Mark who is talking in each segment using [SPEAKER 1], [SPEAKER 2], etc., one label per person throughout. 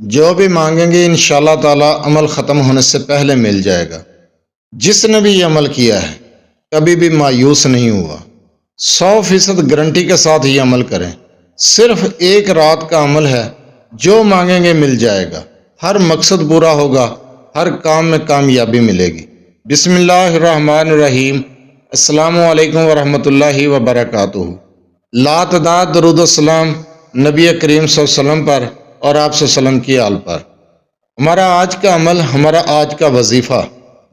[SPEAKER 1] جو بھی مانگیں گے انشاءاللہ تعالی عمل ختم ہونے سے پہلے مل جائے گا۔ جس نے بھی یہ عمل کیا ہے کبھی بھی مایوس نہیں ہوا، 100% گارنٹی کے ساتھ یہ عمل کریں۔ صرف ایک رات کا عمل ہے، جو مانگیں گے مل جائے گا، ہر مقصد پورا ہوگا، ہر کام میں کامیابی ملے گی۔ بسم اللہ الرحمن الرحیم۔ السلام علیکم ورحمۃ اللہ وبرکاتہ۔ لا تعداد درود السلام نبی کریم صلی اللہ علیہ وسلم پر اور آپ صلی اللہ علیہ وسلم کی آل پر۔ ہمارا آج کا عمل، ہمارا آج کا وظیفہ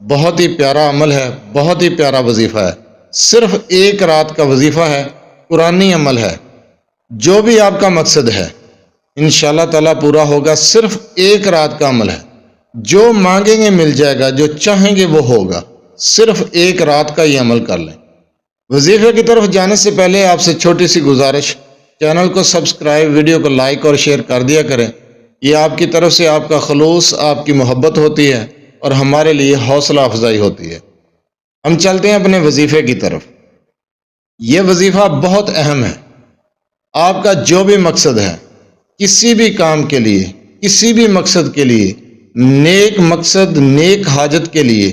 [SPEAKER 1] بہت ہی پیارا عمل ہے، بہت ہی پیارا وظیفہ ہے۔ صرف ایک رات کا وظیفہ ہے، قرآنی عمل ہے۔ جو بھی آپ کا مقصد ہے انشاءاللہ تعالیٰ پورا ہوگا۔ صرف ایک رات کا عمل ہے، جو مانگیں گے مل جائے گا، جو چاہیں گے وہ ہوگا۔ صرف ایک رات کا یہ عمل کر لیں۔ وظیفے کی طرف جانے سے پہلے آپ سے چھوٹی سی گزارش، چینل کو سبسکرائب، ویڈیو کو لائک اور شیئر کر دیا کریں۔ یہ آپ کی طرف سے آپ کا خلوص، آپ کی محبت ہوتی ہے اور ہمارے لیے حوصلہ افزائی ہوتی ہے۔ ہم چلتے ہیں اپنے وظیفے کی طرف۔ یہ وظیفہ بہت اہم ہے۔ آپ کا جو بھی مقصد ہے، کسی بھی کام کے لیے، کسی بھی مقصد کے لیے، نیک مقصد، نیک حاجت کے لیے،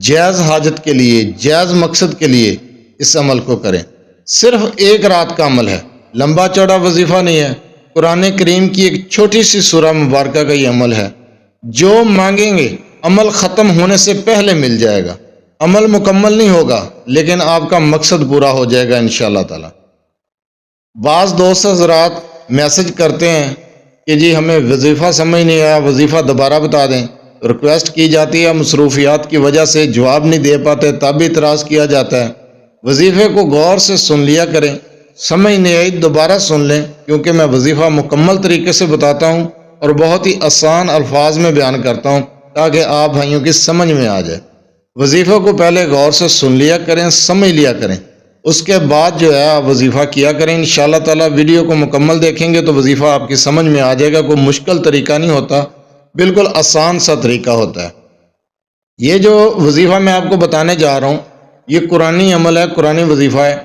[SPEAKER 1] جائز حاجت کے لیے، جائز مقصد کے لیے اس عمل کو کریں۔ صرف ایک رات کا عمل ہے، لمبا چوڑا وظیفہ نہیں ہے۔ قرآن کریم کی ایک چھوٹی سی سورہ مبارکہ کا یہ عمل ہے۔ جو مانگیں گے عمل ختم ہونے سے پہلے مل جائے گا۔ عمل مکمل نہیں ہوگا لیکن آپ کا مقصد پورا ہو جائے گا انشاءاللہ تعالی۔ بعض دوست حضرات میسج کرتے ہیں کہ جی ہمیں وظیفہ سمجھ نہیں آیا، وظیفہ دوبارہ بتا دیں۔ ریکویسٹ کی جاتی ہے، مصروفیات کی وجہ سے جواب نہیں دے پاتے، تب بھی اعتراض کیا جاتا ہے۔ وظیفے کو غور سے سن لیا کریں، سمجھ نہیں آئی دوبارہ سن لیں، کیونکہ میں وظیفہ مکمل طریقے سے بتاتا ہوں اور بہت ہی آسان الفاظ میں بیان کرتا ہوں تاکہ آپ بھائیوں کی سمجھ میں آ جائے۔ وظیفے کو پہلے غور سے سن لیا کریں، سمجھ لیا کریں، اس کے بعد جو ہے آپ وظیفہ کیا کریں۔ انشاءاللہ تعالی ویڈیو کو مکمل دیکھیں گے تو وظیفہ آپ کی سمجھ میں آ جائے گا۔ کوئی مشکل طریقہ نہیں ہوتا، بالکل آسان سا طریقہ ہوتا ہے۔ یہ جو وظیفہ میں آپ کو بتانے جا رہا ہوں یہ قرآنی عمل ہے، قرآنی وظیفہ ہے۔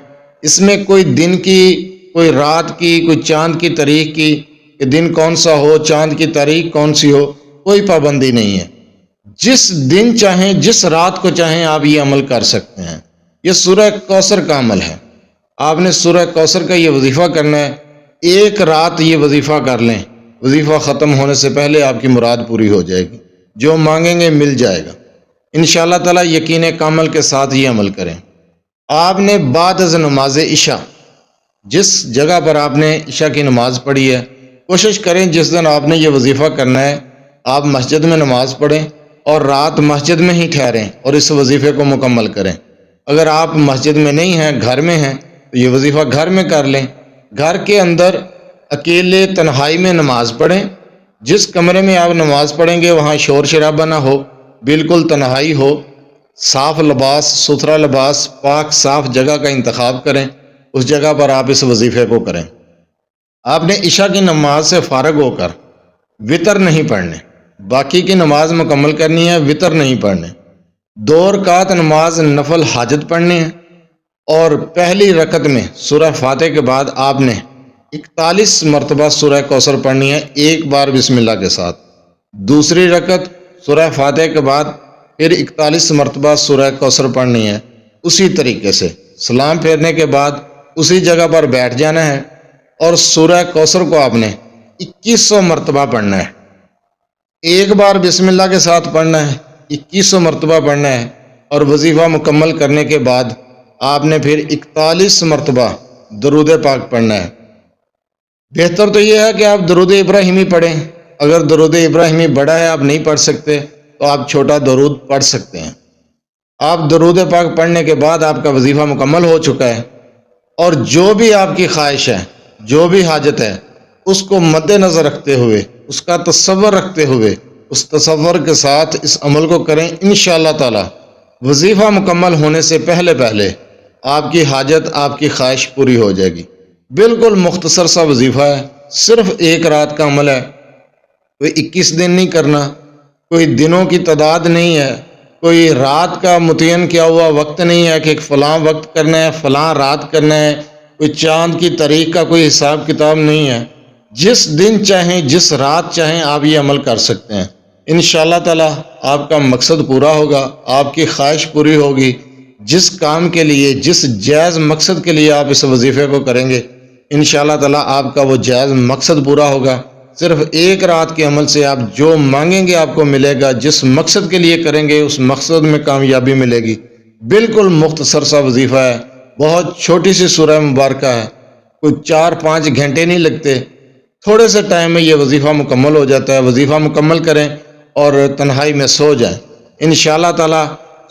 [SPEAKER 1] اس میں کوئی دن کی، کوئی رات کی، کوئی چاند کی تاریخ کی، کہ دن کون سا ہو، چاند کی تاریخ کون سی ہو، کوئی پابندی نہیں ہے۔ جس دن چاہیں، جس رات کو چاہیں آپ یہ عمل کر سکتے ہیں۔ یہ سورہ کوثر کا عمل ہے۔ آپ نے سورہ کوثر کا یہ وظیفہ کرنا ہے۔ ایک رات یہ وظیفہ کر لیں، وظیفہ ختم ہونے سے پہلے آپ کی مراد پوری ہو جائے گی۔ جو مانگیں گے مل جائے گا انشاءاللہ تعالی۔ یقین کامل کے ساتھ یہ عمل کریں۔ آپ نے بعد از نماز عشاء، جس جگہ پر آپ نے عشاء کی نماز پڑھی ہے، کوشش کریں جس دن آپ نے یہ وظیفہ کرنا ہے آپ مسجد میں نماز پڑھیں اور رات مسجد میں ہی ٹھہریں اور اس وظیفے کو مکمل کریں۔ اگر آپ مسجد میں نہیں ہیں، گھر میں ہیں، تو یہ وظیفہ گھر میں کر لیں۔ گھر کے اندر اکیلے تنہائی میں نماز پڑھیں۔ جس کمرے میں آپ نماز پڑھیں گے وہاں شور شرابہ نہ ہو، بالکل تنہائی ہو، صاف لباس، ستھرا لباس، پاک صاف جگہ کا انتخاب کریں، اس جگہ پر آپ اس وظیفے کو کریں۔ آپ نے عشاء کی نماز سے فارغ ہو کر وطر نہیں پڑھنے، باقی کی نماز مکمل کرنی ہے، وطر نہیں پڑھنے۔ 2 رکعت نماز نفل حاجت پڑھنے ہیں اور پہلی رکعت میں سورہ فاتحہ کے بعد آپ نے 41 مرتبہ سورہ کوثر پڑھنی ہے، ایک بار بسم اللہ کے ساتھ۔ دوسری رکعت سورہ فاتحہ کے بعد پھر 41 مرتبہ سورہ کوثر پڑھنی ہے، اسی طریقے سے سلام پھیرنے کے بعد اسی جگہ پر بیٹھ جانا ہے اور سورہ کوثر کو آپ نے 2100 مرتبہ پڑھنا ہے۔ ایک بار بسم اللہ کے ساتھ پڑھنا ہے، 2100 مرتبہ پڑھنا ہے اور وظیفہ مکمل کرنے کے بعد آپ نے پھر 41 مرتبہ درود پاک پڑھنا ہے۔ بہتر تو یہ ہے کہ آپ درود ابراہیمی پڑھیں۔ اگر درود ابراہیمی بڑا ہے، آپ نہیں پڑھ سکتے تو آپ چھوٹا درود پڑھ سکتے ہیں۔ آپ درود پاک پڑھنے کے بعد آپ کا وظیفہ مکمل ہو چکا ہے اور جو بھی آپ کی خواہش ہے، جو بھی حاجت ہے، اس کو مد نظر رکھتے ہوئے، اس کا تصور رکھتے ہوئے، اس تصور کے ساتھ اس عمل کو کریں۔ انشاءاللہ تعالی وظیفہ مکمل ہونے سے پہلے آپ کی حاجت، آپ کی خواہش پوری ہو جائے گی۔ بالکل مختصر سا وظیفہ ہے، صرف ایک رات کا عمل ہے۔ کوئی 21 دن نہیں کرنا، کوئی دنوں کی تعداد نہیں ہے، کوئی رات کا متعین کیا ہوا وقت نہیں ہے کہ فلاں وقت کرنا ہے، فلاں رات کرنا ہے، کوئی چاند کی تاریخ کا کوئی حساب کتاب نہیں ہے۔ جس دن چاہیں جس رات چاہیں آپ یہ عمل کر سکتے ہیں۔ انشاءاللہ تعالی آپ کا مقصد پورا ہوگا، آپ کی خواہش پوری ہوگی۔ جس کام کے لیے، جس جائز مقصد کے لیے آپ اس وظیفے کو کریں گے، انشاءاللہ تعالی آپ کا وہ جائز مقصد پورا ہوگا۔ صرف ایک رات کے عمل سے آپ جو مانگیں گے آپ کو ملے گا، جس مقصد کے لیے کریں گے اس مقصد میں کامیابی ملے گی۔ بالکل مختصر سا وظیفہ ہے، بہت چھوٹی سی سورہ مبارکہ ہے، کوئی 4-5 گھنٹے نہیں لگتے، تھوڑے سے ٹائم میں یہ وظیفہ مکمل ہو جاتا ہے۔ وظیفہ مکمل کریں اور تنہائی میں سو جائیں، انشاءاللہ تعالی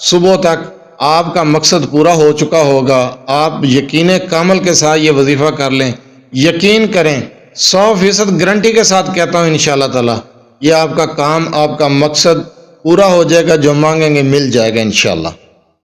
[SPEAKER 1] صبح تک آپ کا مقصد پورا ہو چکا ہوگا۔ آپ یقین کامل کے ساتھ یہ وظیفہ کر لیں، یقین کریں، 100% گارنٹی کے ساتھ کہتا ہوں انشاءاللہ تعالی یہ آپ کا کام، آپ کا مقصد پورا ہو جائے گا، جو مانگیں گے مل جائے گا انشاءاللہ۔